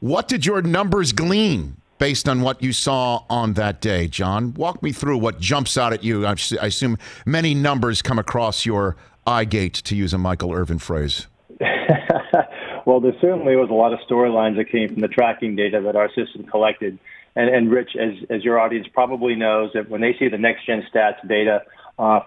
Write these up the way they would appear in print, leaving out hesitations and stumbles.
What did your numbers glean based on what you saw on that day, John? Walk me through what jumps out at you. I assume many numbers come across your eye gate, to use a Michael Irvin phrase. Well, there certainly was a lot of storylines that came from the tracking data that our system collected. And Rich, as your audience probably knows, that when they see the next-gen stats data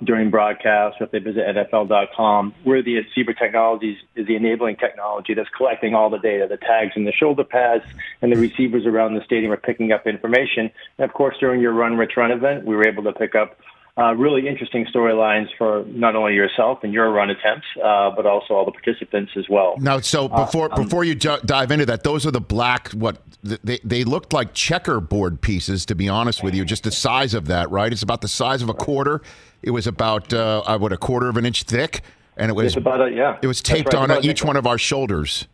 during broadcast, or if they visit NFL.com, we're the Zebra Technologies is the enabling technology that's collecting all the data, the tags and the shoulder pads, and the receivers around the stadium are picking up information. And, of course, during your RunRichRun event, we were able to pick up really interesting storylines for not only yourself and your run attempts, but also all the participants as well. Now, so before you dive into that, those are the black, they looked like checkerboard pieces, to be honest with you, just the size of that, right? It's about the size of a quarter. It was about, a quarter of an inch thick, and it was it was taped on each one of our shoulders.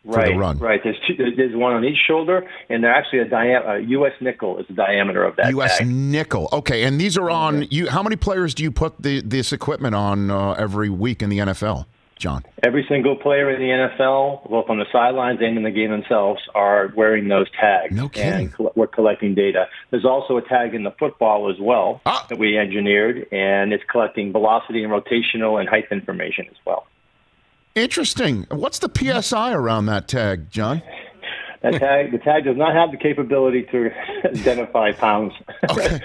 For the run. Right. There's one on each shoulder, and they're actually a U.S. nickel is the diameter of that U.S. tag. nickel. Okay, and these are on you. How many players do you put this equipment on every week in the NFL, John? Every single player in the NFL, both on the sidelines and in the game themselves, are wearing those tags. No kidding. And we're collecting data. There's also a tag in the football as well that we engineered, and it's collecting velocity and rotational and height information as well. Interesting. What's the PSI around that tag, John? The tag does not have the capability to identify pounds. Okay.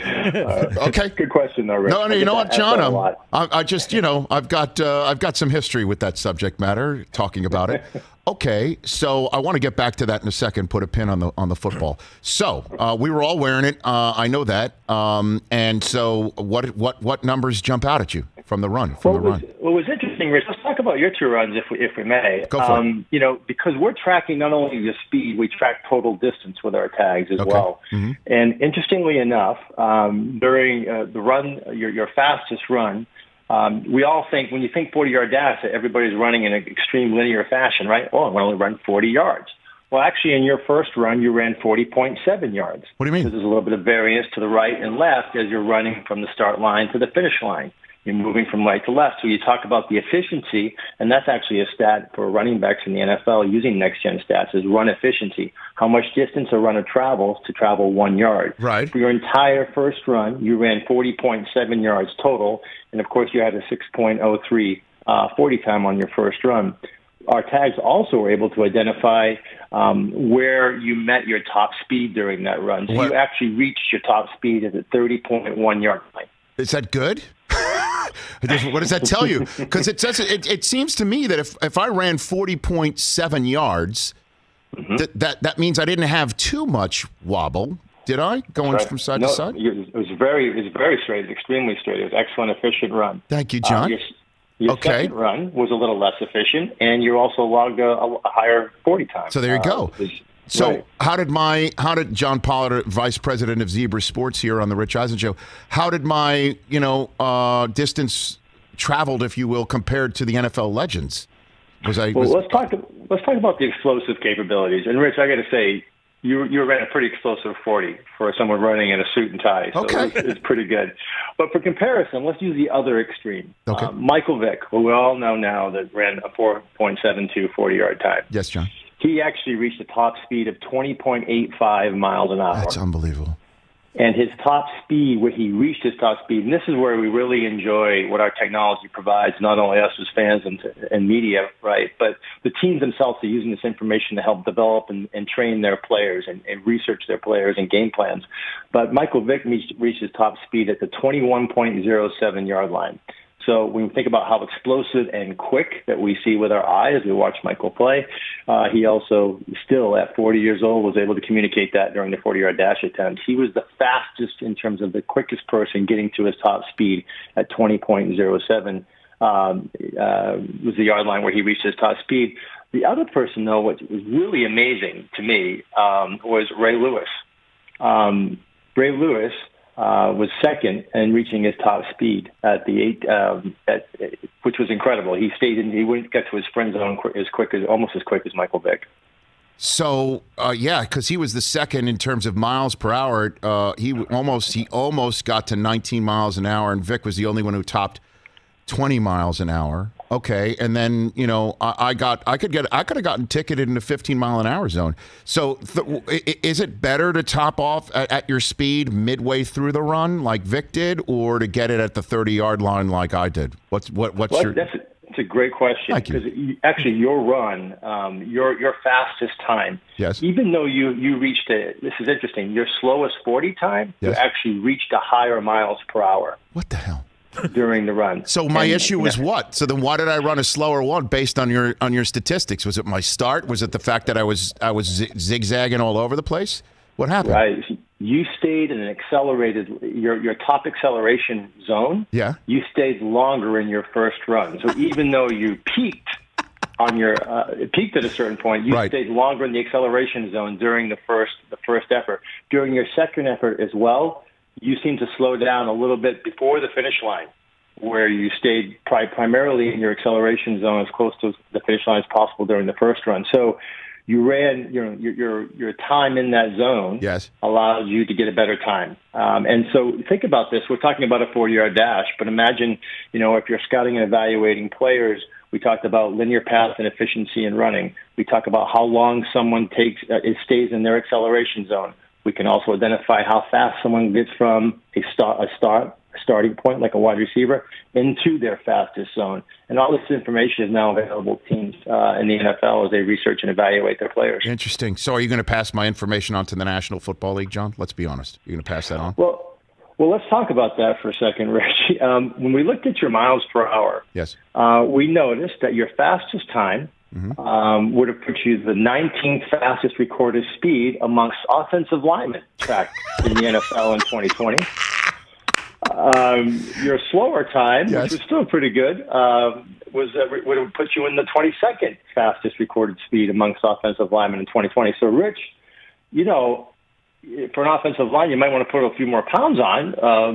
Okay. Good question, though, Rick. No, you know what, John? I just, I've got some history with that subject matter, talking about it. Okay, so I want to get back to that in a second. Put a pin on the football. So we were all wearing it. I know that. And so, what numbers jump out at you from the run? What was interesting, Rich? Let's talk about your two runs, if we may. Go for it. Because we're tracking not only the speed, we track total distance with our tags as well. Mm-hmm. And interestingly enough, during the run, your fastest run. We all think, when you think 40-yard dash, that everybody's running in an extreme linear fashion, right? Oh, I'm going to run 40 yards. Well, actually, in your first run, you ran 40.7 yards. What do you mean? There's a little bit of variance to the right and left as you're running from the start line to the finish line. You're moving from right to left. So you talk about the efficiency, and that's actually a stat for running backs in the NFL using next-gen stats, is run efficiency. How much distance a runner travels to travel 1 yard. Right. For your entire first run, you ran 40.7 yards total, and, of course, you had a 6.03 40 time on your first run. Our tags also were able to identify where you met your top speed during that run. So you actually reached your top speed at the 30.1 yard line. Is that good? What does that tell you? Because it says it seems to me that if I ran 40.7 yards, that means I didn't have too much wobble. Did I? Going from side to side? It was very straight, extremely straight. It was an excellent, efficient run. Thank you, John. Your second run was a little less efficient, and you also logged a higher 40 time. So there you go. So how did John Pollard, Vice President of Zebra Sports here on the Rich Eisen Show, how did my distance traveled, if you will, compared to the NFL legends? Let's talk about the explosive capabilities. And Rich, I got to say, you ran a pretty explosive 40 for someone running in a suit and tie. So it's pretty good. But for comparison, let's use the other extreme. Okay. Michael Vick, who we all know now, that ran a 4.72 40-yard time. Yes, John. He actually reached a top speed of 20.85 miles an hour. That's unbelievable. And his top speed, where he reached his top speed, and this is where we really enjoy what our technology provides, not only us as fans and media, right, but the teams themselves are using this information to help develop and train their players and research their players and game plans. But Michael Vick reached his top speed at the 21.07 yard line. So when we think about how explosive and quick that we see with our eye as we watch Michael play, he also still at 40 years old was able to communicate that during the 40-yard dash attempt. He was the fastest in terms of the quickest person getting to his top speed at 20.07 was the yard line where he reached his top speed. The other person, though, what was really amazing to me was Ray Lewis. Ray Lewis was second in reaching his top speed at the which was incredible. He he wouldn't get to his friend zone almost as quick as Michael Vick. So because he was the second in terms of miles per hour. He almost got to 19 miles an hour, and Vick was the only one who topped 20 miles an hour. Okay, and then I could have gotten ticketed in the 15-mile-an-hour zone. So is it better to top off at your speed midway through the run like Vic did, or to get it at the 30-yard line like I did? What's your? It's a great question, because actually your run, your fastest time, yes, even though you reached this is interesting, your slowest 40 time, yes, you actually reached a higher miles per hour. What the hell? During the run. So my issue was what? So then why did I run a slower one based on your statistics? Was it my start? Was it the fact that I was zigzagging all over the place? What happened? Right. You stayed in an accelerated, your top acceleration zone. Yeah. You stayed longer in your first run. So even though you peaked on your peaked at a certain point, you stayed longer in the acceleration zone during the first effort. During your second effort as well, you seem to slow down a little bit before the finish line, where you stayed primarily in your acceleration zone as close to the finish line as possible during the first run. So you ran your time in that zone, yes, allows you to get a better time. And so think about this. We're talking about a 40-yard dash, but imagine, if you're scouting and evaluating players, we talked about linear path and efficiency in running. We talk about how long someone stays in their acceleration zone. We can also identify how fast someone gets from a starting point, like a wide receiver, into their fastest zone. And all this information is now available to teams in the NFL as they research and evaluate their players. Interesting. So are you going to pass my information on to the National Football League, John? Let's be honest. You're going to pass that on? Well, let's talk about that for a second, Rich. When we looked at your miles per hour, yes, we noticed that your fastest time would have put you the 19th fastest recorded speed amongst offensive linemen tracked in the NFL in 2020. Your slower time, yes, which was still pretty good, would have put you in the 22nd fastest recorded speed amongst offensive linemen in 2020. So, Rich, for an offensive line, you might want to put a few more pounds on.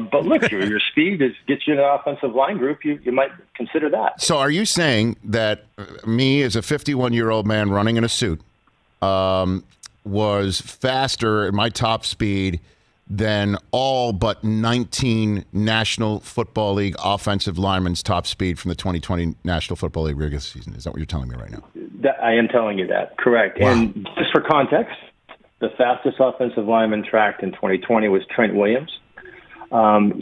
But look, your speed gets you in an offensive line group. You might consider that. So are you saying that me as a 51-year-old man running in a suit was faster at my top speed than all but 19 National Football League offensive linemen's top speed from the 2020 National Football League regular season? Is that what you're telling me right now? I am telling you that. Correct. Wow. And just for context, the fastest offensive lineman tracked in 2020 was Trent Williams.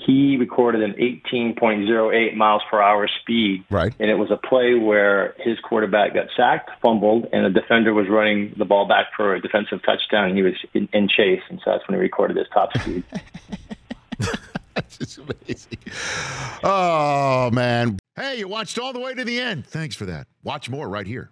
He recorded an 18.08 miles per hour speed. Right. And it was a play where his quarterback got sacked, fumbled, and the defender was running the ball back for a defensive touchdown, and he was in chase. And so that's when he recorded his top speed. That's just amazing. Oh, man. Hey, you watched all the way to the end. Thanks for that. Watch more right here.